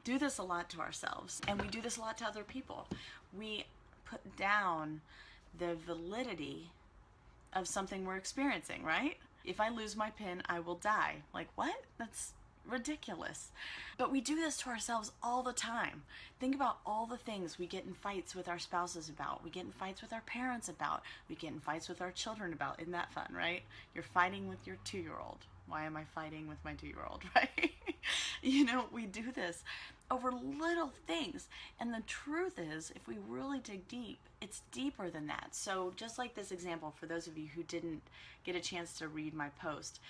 do this a lot to ourselves, and we do this a lot to other people. We put down the validity of something we're experiencing, right? If I lose my pin, I will die. Like, what? That's ridiculous. But we do this to ourselves all the time. Think about all the things we get in fights with our spouses about. We get in fights with our parents about. We get in fights with our children about. Isn't that fun, right? You're fighting with your 2-year-old. Why am I fighting with my 2-year-old, right? You know, we do this over little things. And the truth is, if we really dig deep, it's deeper than that. So just like this example, for those of you who didn't get a chance to read my post,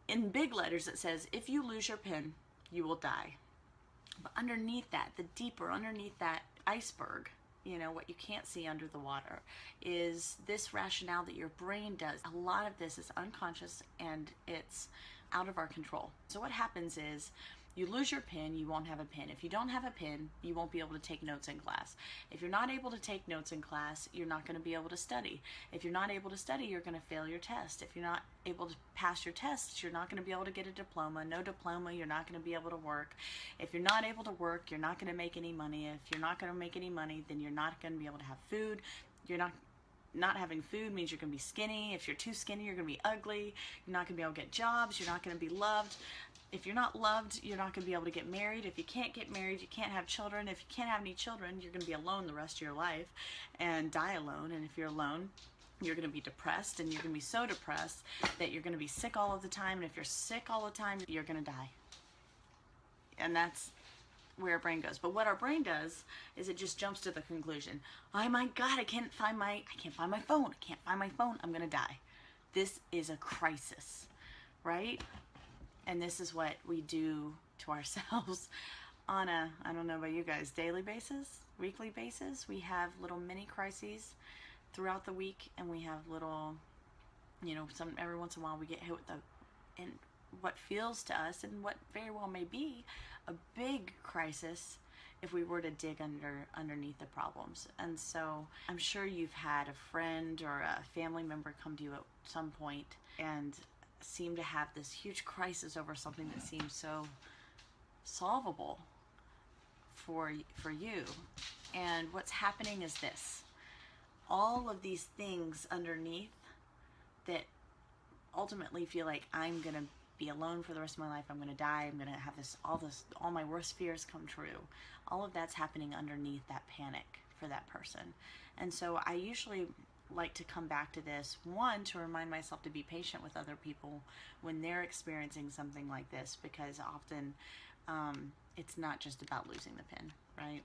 in big letters it says, if you lose your pin, you will die. But underneath that, the deeper, underneath that iceberg, you know, what you can't see under the water, is this rationale that your brain does. A lot of this is unconscious and it's out of our control. So what happens is, you lose your pin, you won't have a pin. If you don't have a pin, you won't be able to take notes in class. If you're not able to take notes in class, you're not going to be able to study. If you're not able to study, you're going to fail your test. If you're not able to pass your tests, you're not going to be able to get a diploma. No diploma, you're not going to be able to work. If you're not able to work, you're not going to make any money. If you're not going to make any money, then you're not going to be able to have food. Not having food means you're going to be skinny. If you're too skinny, you're going to be ugly. You're not going to be able to get jobs. You're not going to be loved. If you're not loved, you're not going to be able to get married. If you can't get married, you can't have children. If you can't have any children, you're going to be alone the rest of your life and die alone. And if you're alone, you're going to be depressed, and you're going to be so depressed that you're going to be sick all of the time. And if you're sick all the time, you're going to die. And that's where our brain goes. But what our brain does is it just jumps to the conclusion, oh my God, I can't find my phone. I can't find my phone. I'm going to die. This is a crisis, right? And this is what we do to ourselves on a, I don't know about you guys, daily basis, weekly basis. We have little mini crises throughout the week, and we have little, you know, every once in a while we get hit with and what feels to us, and what very well may be a big crisis if we were to dig underneath the problems. And so I'm sure you've had a friend or a family member come to you at some point and seem to have this huge crisis over something that seems so solvable for you. And what's happening is this: all of these things underneath that ultimately feel like, I'm gonna be alone for the rest of my life, I'm gonna die, I'm gonna have all my worst fears come true. All of that's happening underneath that panic for that person. And so I usually like to come back to this, one, to remind myself to be patient with other people when they're experiencing something like this, because often it's not just about losing the pin, right?